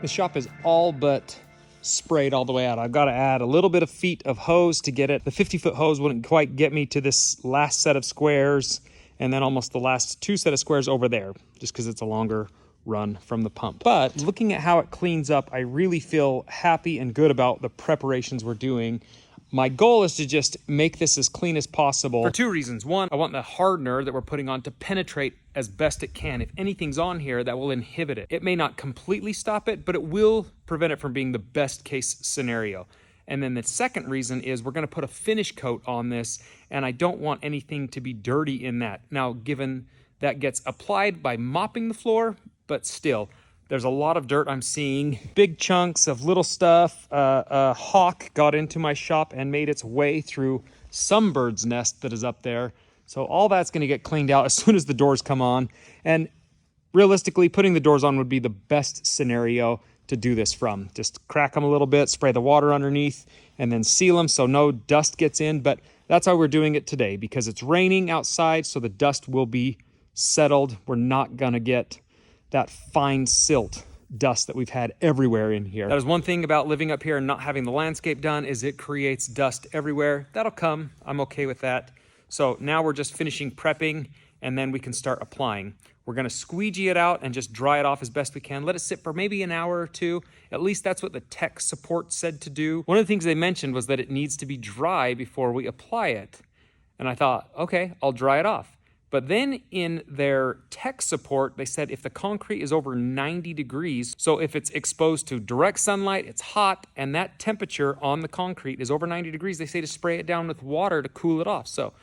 The shop is all but sprayed all the way out. I've got to add a little bit of feet of hose to get it. The 50-foot hose wouldn't quite get me to this last set of squares, and then almost the last 2 set of squares over there, just because it's a longer run from the pump. But looking at how it cleans up, I really feel happy and good about the preparations we're doing. My goal is to just make this as clean as possible for 2 reasons. One, I want the hardener that we're putting on to penetrate as best it can. If anything's on here, that will inhibit it. It may not completely stop it, but it will prevent it from being the best case scenario. And then the second reason is we're gonna put a finish coat on this, and I don't want anything to be dirty in that. Now, given that gets applied by mopping the floor, but still, there's a lot of dirt I'm seeing, big chunks of little stuff. A hawk got into my shop and made its way through some bird's nest that is up there. So all that's gonna get cleaned out as soon as the doors come on. And realistically, putting the doors on would be the best scenario to do this from. Just crack them a little bit, spray the water underneath, and then seal them so no dust gets in. But that's how we're doing it today, because it's raining outside, so the dust will be settled. We're not gonna get that fine silt dust that we've had everywhere in here. That is one thing about living up here and not having the landscape done, is it creates dust everywhere. That'll come, I'm okay with that. So now we're just finishing prepping, and then we can start applying. We're gonna squeegee it out and just dry it off as best we can. Let it sit for maybe an hour or 2. At least that's what the tech support said to do. One of the things they mentioned was that it needs to be dry before we apply it. And I thought, okay, I'll dry it off. But then in their tech support, they said if the concrete is over 90 degrees, so if it's exposed to direct sunlight, it's hot, and that temperature on the concrete is over 90 degrees, they say to spray it down with water to cool it off. So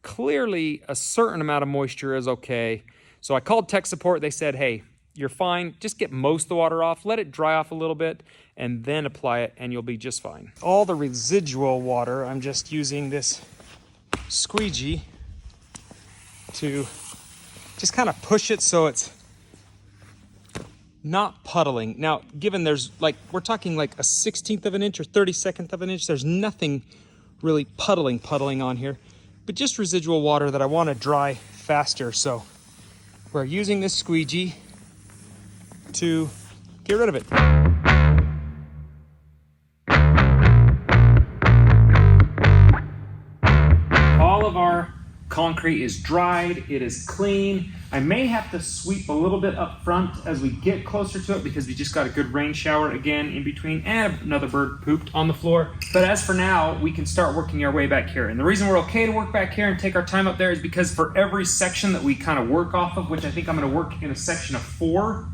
clearly a certain amount of moisture is okay. So I called tech support. They said, hey, you're fine. Just get most of the water off, let it dry off a little bit, and then apply it, and you'll be just fine. All the residual water, I'm just using this squeegee to just kind of push it so it's not puddling. Now, given there's we're talking like a 1/16 of an inch or 32nd of an inch, there's nothing really puddling on here, but just residual water that I want to dry faster. So we're using this squeegee to get rid of it. All of our concrete is dried, it is clean. I may have to sweep a little bit up front as we get closer to it, because we just got a good rain shower again in between, and another bird pooped on the floor. But as for now, we can start working our way back here. And the reason we're okay to work back here and take our time up there is because for every section that we kind of work off of, which I think I'm going to work in a section of 4,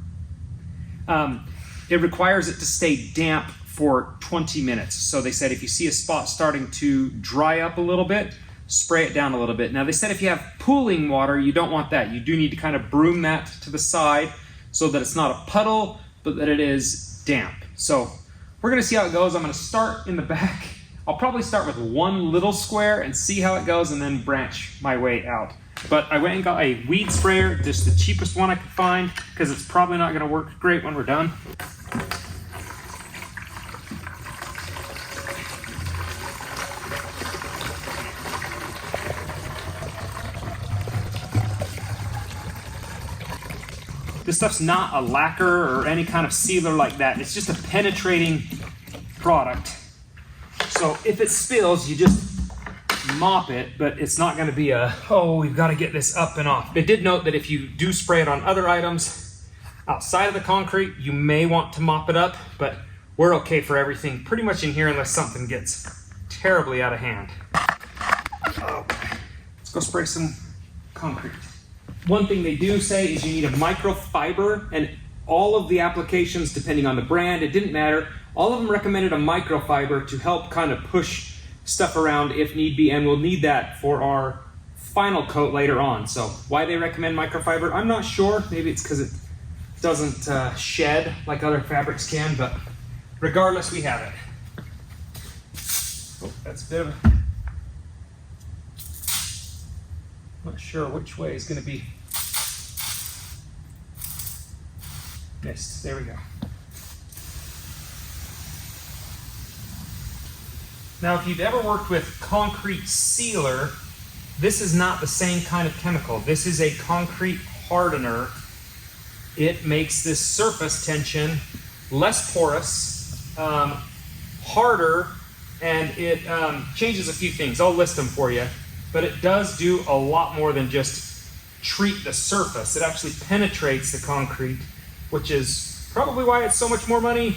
it requires it to stay damp for 20 minutes. So they said if you see a spot starting to dry up a little bit, spray it down a little bit. Now they said if you have pooling water, you don't want that. You do need to kind of broom that to the side so that it's not a puddle, but that it is damp. So we're gonna see how it goes. I'm gonna start in the back. I'll probably start with one little square and see how it goes, and then branch my way out. But I went and got a weed sprayer, just the cheapest one I could find, because it's probably not gonna work great when we're done. This stuff's not a lacquer or any kind of sealer like that. It's just a penetrating product. So if it spills, you just mop it, but it's not gonna be a, oh, we've gotta get this up and off. They did note that if you do spray it on other items outside of the concrete, you may want to mop it up, but we're okay for everything pretty much in here unless something gets terribly out of hand. Okay. Let's go spray some concrete. One thing they do say is you need a microfiber, and all of the applications, depending on the brand, it didn't matter, all of them recommended a microfiber to help kind of push stuff around if need be, and we'll need that for our final coat later on. So why they recommend microfiber, I'm not sure. Maybe it's because it doesn't shed like other fabrics can, but regardless, we have it. Oh, that's a bit of a... Not sure which way is going to be missed. There we go. Now, if you've ever worked with concrete sealer, this is not the same kind of chemical. This is a concrete hardener. It makes this surface tension less porous, harder, and it changes a few things. I'll list them for you, but it does do a lot more than just treat the surface. It actually penetrates the concrete, which is probably why it's so much more money,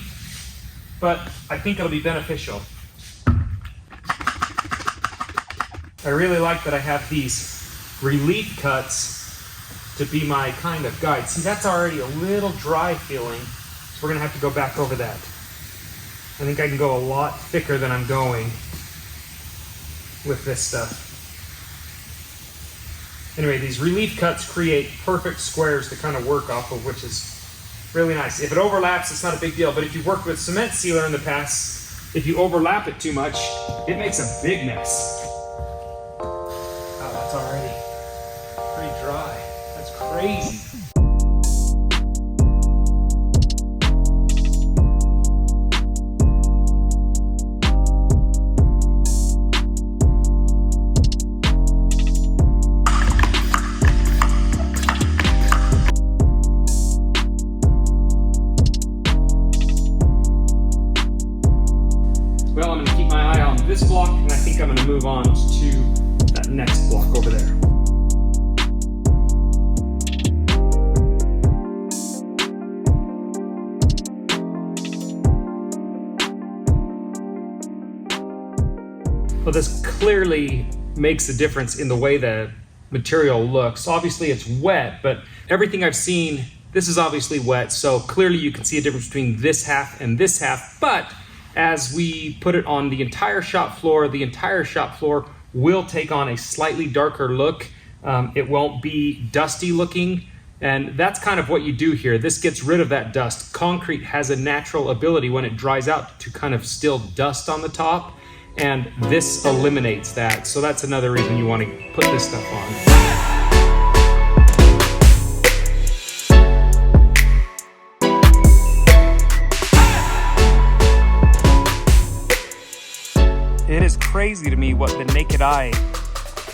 but I think it'll be beneficial. I really like that I have these relief cuts to be my kind of guide. See, that's already a little dry feeling, so we're gonna have to go back over that. I think I can go a lot thicker than I'm going with this stuff. Anyway, these relief cuts create perfect squares to kind of work off of, which is really nice. If it overlaps, it's not a big deal, but if you've worked with cement sealer in the past, if you overlap it too much, it makes a big mess. Oh, that's already pretty dry. That's crazy. Well, I'm going to keep my eye on this block, and I think I'm going to move on to that next block over there. Well, this clearly makes a difference in the way the material looks. Obviously, it's wet, but everything I've seen, this is obviously wet, so clearly you can see a difference between this half and this half, but as we put it on the entire shop floor will take on a slightly darker look. It won't be dusty looking, and that's kind of what you do here. This gets rid of that dust. Concrete has a natural ability when it dries out to kind of still dust on the top, and this eliminates that. So that's another reason you want to put this stuff on. It is crazy to me what the naked eye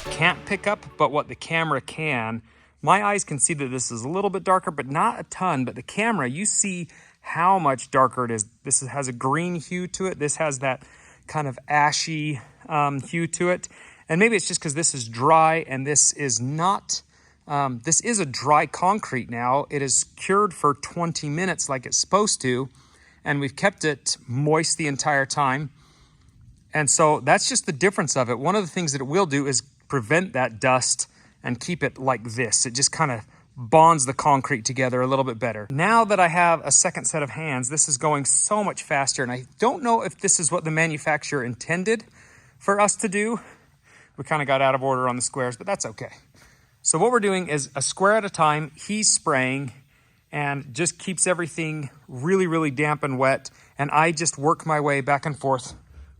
can't pick up, but what the camera can. My eyes can see that this is a little bit darker, but not a ton. But the camera, you see how much darker it is. This has a green hue to it. This has that kind of ashy hue to it. And maybe it's just because this is dry and this is not, this is a dry concrete now. It is cured for 20 minutes like it's supposed to, and we've kept it moist the entire time. And so that's just the difference of it. One of the things that it will do is prevent that dust and keep it like this. It just kind of bonds the concrete together a little bit better. Now that I have a second set of hands, this is going so much faster, and I don't know if this is what the manufacturer intended for us to do. We kind of got out of order on the squares, but that's okay. So what we're doing is a square at a time. He's spraying and just keeps everything really, really damp and wet, and I just work my way back and forth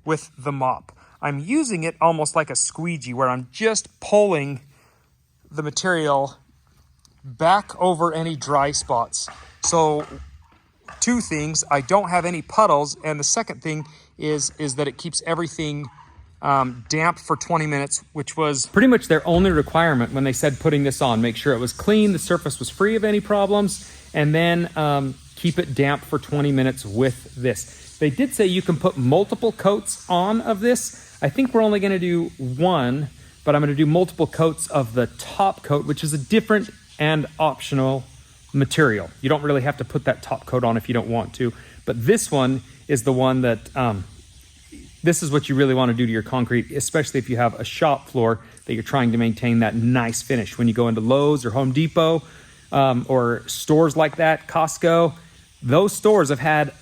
with the mop. I'm using it almost like a squeegee, where I'm just pulling the material back over any dry spots. So two things, I don't have any puddles, and the second thing is that it keeps everything damp for 20 minutes, which was pretty much their only requirement when they said putting this on. Make sure it was clean, the surface was free of any problems, and then keep it damp for 20 minutes with this. They did say you can put multiple coats on of this. I think we're only gonna do one, but I'm gonna do multiple coats of the top coat, which is a different and optional material. You don't really have to put that top coat on if you don't want to, but this one is the one that, this is what you really wanna do to your concrete, especially if you have a shop floor that you're trying to maintain that nice finish. When you go into Lowe's or Home Depot, or stores like that, Costco, those stores have had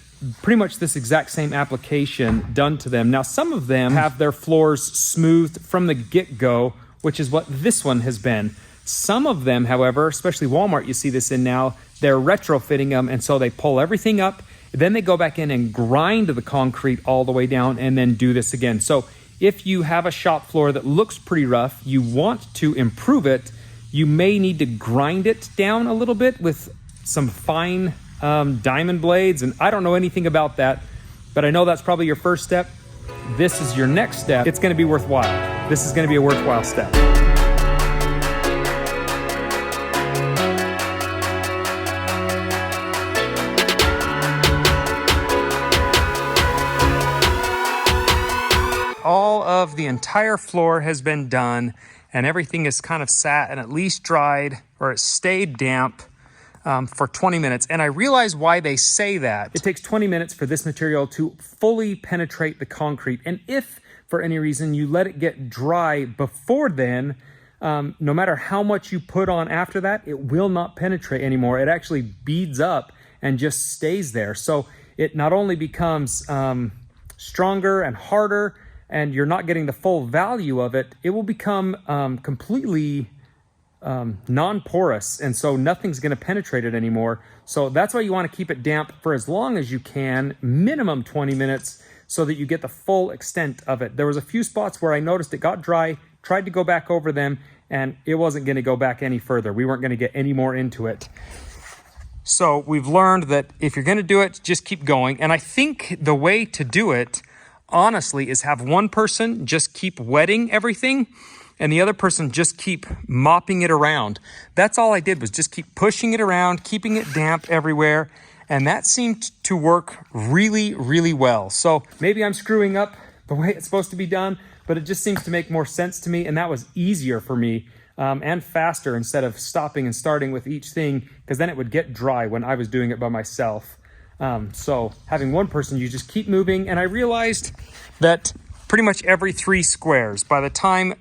pretty much this exact same application done to them. Now, some of them have their floors smoothed from the get-go, which is what this one has been. Some of them, however, especially Walmart, you see this in now, they're retrofitting them, and so they pull everything up, then they go back in and grind the concrete all the way down and then do this again. So if you have a shop floor that looks pretty rough, you want to improve it, you may need to grind it down a little bit with some fine diamond blades, and I don't know anything about that, but I know that's probably your first step. This is your next step. It's going to be worthwhile. This is going to be a worthwhile step. all of the entire floor has been done and everything is kind of sat and at least dried, or it stayed damp for 20 minutes. And I realize why they say that. It takes 20 minutes for this material to fully penetrate the concrete. And if for any reason you let it get dry before then, no matter how much you put on after that, it will not penetrate anymore. It actually beads up and just stays there. So it not only becomes stronger and harder, and you're not getting the full value of it, it will become completely non-porous, and so nothing's going to penetrate it anymore. So that's why you want to keep it damp for as long as you can, minimum 20 minutes, so that you get the full extent of it. There was a few spots where I noticed it got dry, tried to go back over them, and it wasn't going to go back any further. We weren't going to get any more into it. So we've learned that if you're going to do it, just keep going. And I think the way to do it, honestly, is have one person just keep wetting everything and the other person just keep mopping it around. That's all I did, was just keep pushing it around, keeping it damp everywhere. And that seemed to work really, really well. So maybe I'm screwing up the way it's supposed to be done, but it just seems to make more sense to me. And that was easier for me and faster, instead of stopping and starting with each thing, because then it would get dry when I was doing it by myself. So having one person, you just keep moving. And I realized that pretty much every 3 squares, by the time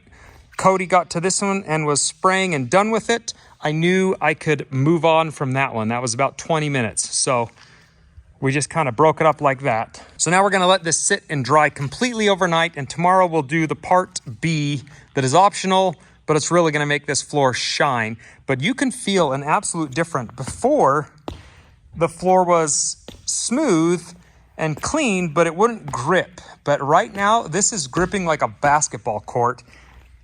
Cody got to this one and was spraying and done with it, I knew I could move on from that one. That was about 20 minutes. So we just kind of broke it up like that. So now we're going to let this sit and dry completely overnight. And tomorrow we'll do the part B that is optional, but it's really going to make this floor shine. But you can feel an absolute difference. Before, the floor was smooth and clean, but it wouldn't grip. But right now, this is gripping like a basketball court,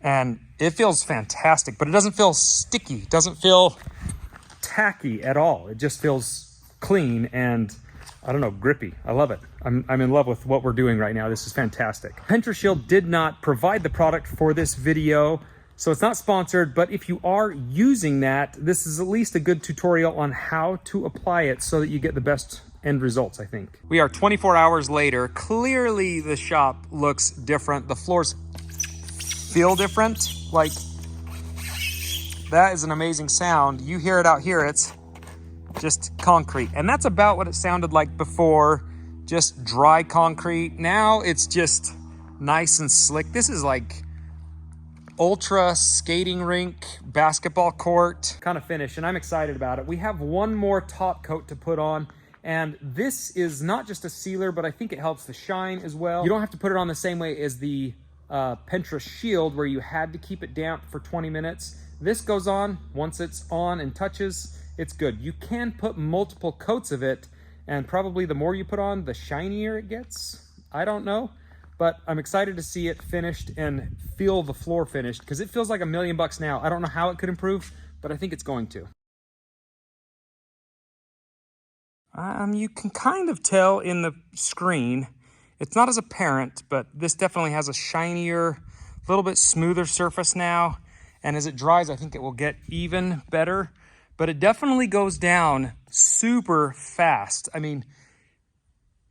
and it feels fantastic, but it doesn't feel sticky. It doesn't feel tacky at all. It just feels clean and, I don't know, grippy. I love it. I'm in love with what we're doing right now. This is fantastic. PentraShield did not provide the product for this video, so it's not sponsored, but if you are using that, this is at least a good tutorial on how to apply it so that you get the best end results, I think. We are 24 hours later. Clearly the shop looks different. The floors feel different. Like, that is an amazing sound. You hear it out here, it's just concrete. And that's about what it sounded like before, just dry concrete. Now it's just nice and slick. This is like ultra skating rink, basketball court kind of finish, and I'm excited about it. We have one more top coat to put on, and this is not just a sealer, but I think it helps the shine as well. You don't have to put it on the same way as the PentraShield, where you had to keep it damp for 20 minutes. This goes on, once it's on and touches, it's good. You can put multiple coats of it, and probably the more you put on, the shinier it gets. I don't know. But I'm excited to see it finished and feel the floor finished, because it feels like $1 million now. I don't know how it could improve, but I think it's going to. You can kind of tell in the screen, it's not as apparent, but this definitely has a shinier, a little bit smoother surface now. And as it dries, I think it will get even better, but it definitely goes down super fast. I mean,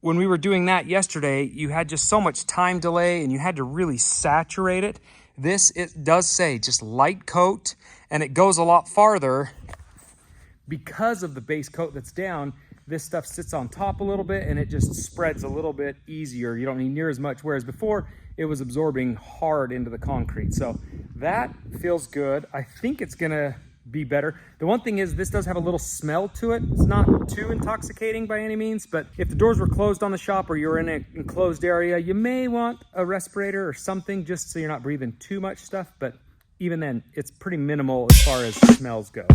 when we were doing that yesterday, you had just so much time delay and you had to really saturate it. This, it does say just light coat, and it goes a lot farther because of the base coat that's down. This stuff sits on top a little bit and it just spreads a little bit easier. You don't need near as much, whereas before it was absorbing hard into the concrete. So that feels good. I think it's gonna be better. The one thing is, this does have a little smell to it. It's not too intoxicating by any means, but if the doors were closed on the shop or you're in an enclosed area, you may want a respirator or something just so you're not breathing too much stuff. But even then, it's pretty minimal as far as smells go.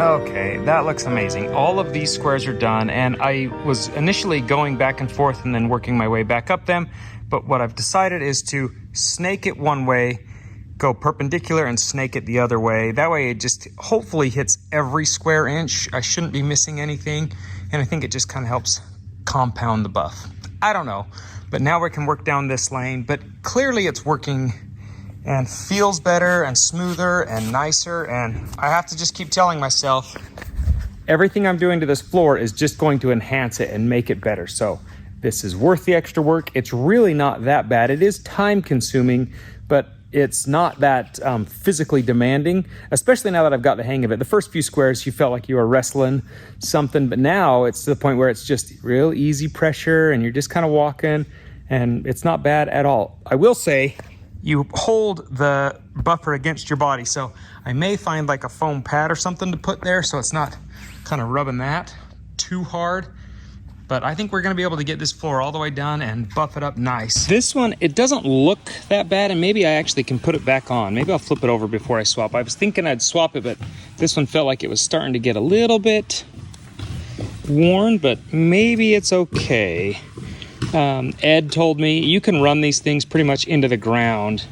Okay, that looks amazing. All of these squares are done, and I was initially going back and forth and then working my way back up them, but what I've decided is to snake it one way, go perpendicular and snake it the other way. That way it just hopefully hits every square inch. I shouldn't be missing anything, and I think it just kind of helps compound the buff. I don't know, but now we can work down this lane, but clearly it's working and feels better and smoother and nicer, and I have to just keep telling myself everything I'm doing to this floor is just going to enhance it and make it better. So this is worth the extra work. It's really not that bad. It is time consuming, but it's not that physically demanding, especially now that I've got the hang of it. The first few squares, you felt like you were wrestling something, but now it's to the point where it's just real easy pressure and you're just kind of walking, and it's not bad at all. I will say, you hold the buffer against your body, so I may find like a foam pad or something to put there so it's not kind of rubbing that too hard. But I think we're gonna be able to get this floor all the way done and buff it up nice. This one, it doesn't look that bad, and maybe I actually can put it back on. Maybe I'll flip it over before I swap. I was thinking I'd swap it, but this one felt like it was starting to get a little bit worn, but maybe it's okay. Ed told me you can run these things pretty much into the ground,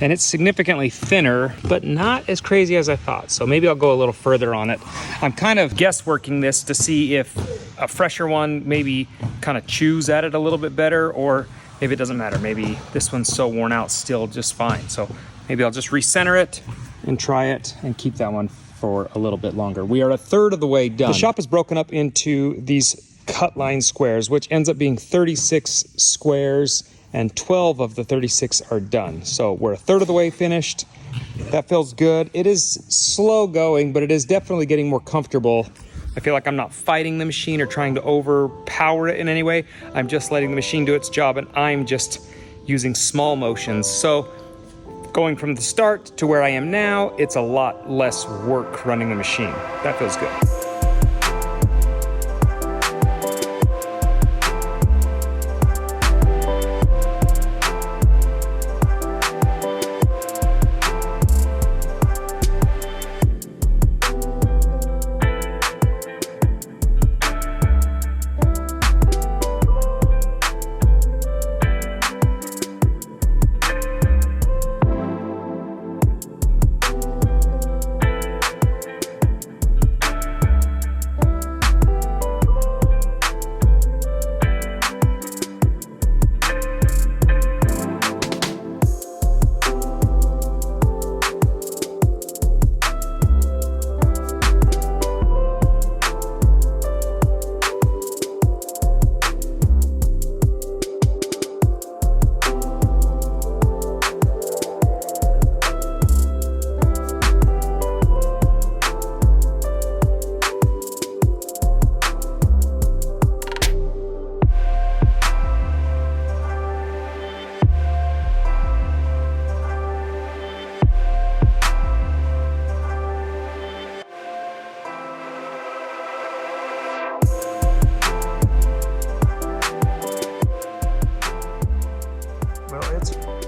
and it's significantly thinner, but not as crazy as I thought. So maybe I'll go a little further on it. I'm kind of guessworking this to see if a fresher one maybe kind of chews at it a little bit better, or maybe it doesn't matter. Maybe this one's so worn out still just fine. So maybe I'll just recenter it and try it and keep that one for a little bit longer. We are a third of the way done. The shop is broken up into these cut line squares, which ends up being 36 squares, and 12 of the 36 are done. So we're a third of the way finished. That feels good. It is slow going, but it is definitely getting more comfortable. I feel like I'm not fighting the machine or trying to overpower it in any way. I'm just letting the machine do its job, and I'm just using small motions. So going from the start to where I am now, it's a lot less work running the machine. That feels good.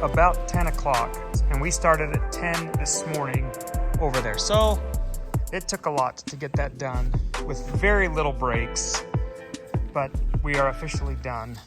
About 10 o'clock, and we started at 10 this morning over there. So it took a lot to get that done with very little breaks, but we are officially done.